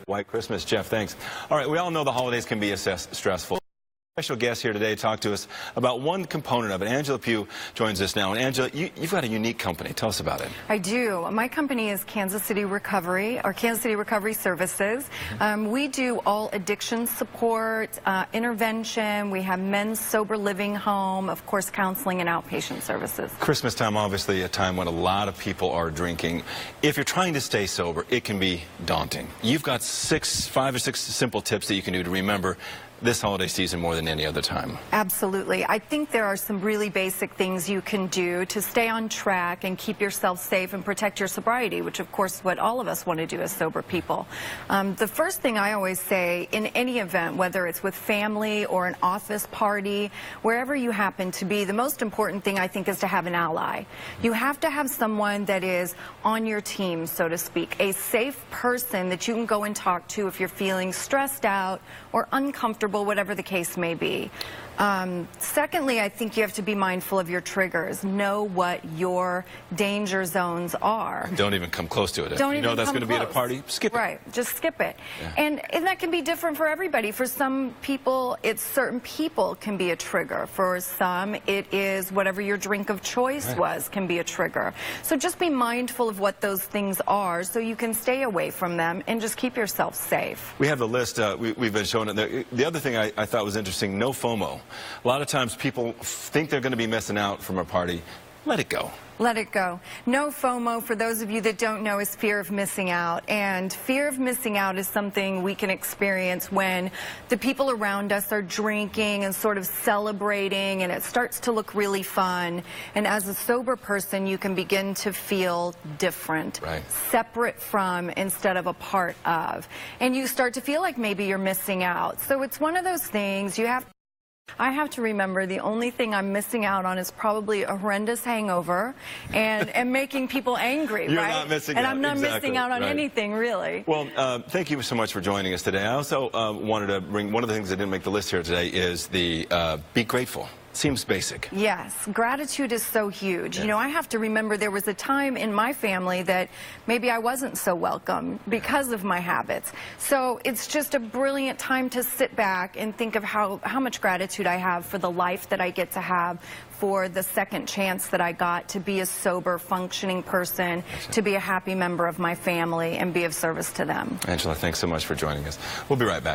White Christmas. Jeff, thanks. All right, we all know the holidays can be stressful. Special guest here today to talk to us about one component of it. Angela Pugh joins us now. And Angela, you've got a unique company. Tell us about it. I do. My company is Kansas City Recovery, or Kansas City Recovery Services. We do all addiction support, intervention. We have men's sober living home, of course, counseling and outpatient services. Christmas time, obviously, a time when a lot of people are drinking. If you're trying to stay sober, it can be daunting. You've got 5 or 6 simple tips that you can do to remember this holiday season more than any other time. Absolutely. I think there are some really basic things you can do to stay on track and keep yourself safe and protect your sobriety, which of course what all of us want to do as sober people. The first thing I always say in any event, whether it's with family or an office party, wherever you happen to be, the most important thing I think is to have an ally. You have to have someone that is on your team, so to speak, a safe person that you can go and talk to if you're feeling stressed out or uncomfortable, whatever the case may be. Secondly, I think you have to be mindful of your triggers. Know what your danger zones are. Don't even come close to it. Don't you even know that's going to be at a party, skip it. Right, just skip it. Yeah. And that can be different for everybody. For some people, it's certain people can be a trigger. For some, it is whatever your drink of choice was can be a trigger. So just be mindful of what those things are so you can stay away from them and just keep yourself safe. We have the list. We've been showing it. The other thing I thought was interesting, no FOMO. A lot of times people think they're going to be missing out from a party. Let it go. Let it go. No FOMO, for those of you that don't know, is fear of missing out. And fear of missing out is something we can experience when the people around us are drinking and sort of celebrating, and it starts to look really fun. And as a sober person, you can begin to feel different, separate from instead of a part of. And you start to feel like maybe you're missing out. So it's one of those things I have to remember the only thing I'm missing out on is probably a horrendous hangover and making people angry, You're not missing and out. I'm not missing out on right. anything, really. Well, thank you so much for joining us today. I also wanted to bring one of the things that didn't make the list here today is the be grateful. Seems basic. Yes, gratitude is so huge. You know, I have to remember there was a time in my family that maybe I wasn't so welcome because of my habits. So it's just a brilliant time to sit back and think of how much gratitude I have for the life that I get to have, for the second chance that I got to be a sober, functioning person, to be a happy member of my family and be of service to them. Angela, thanks so much for joining us. We'll be right back.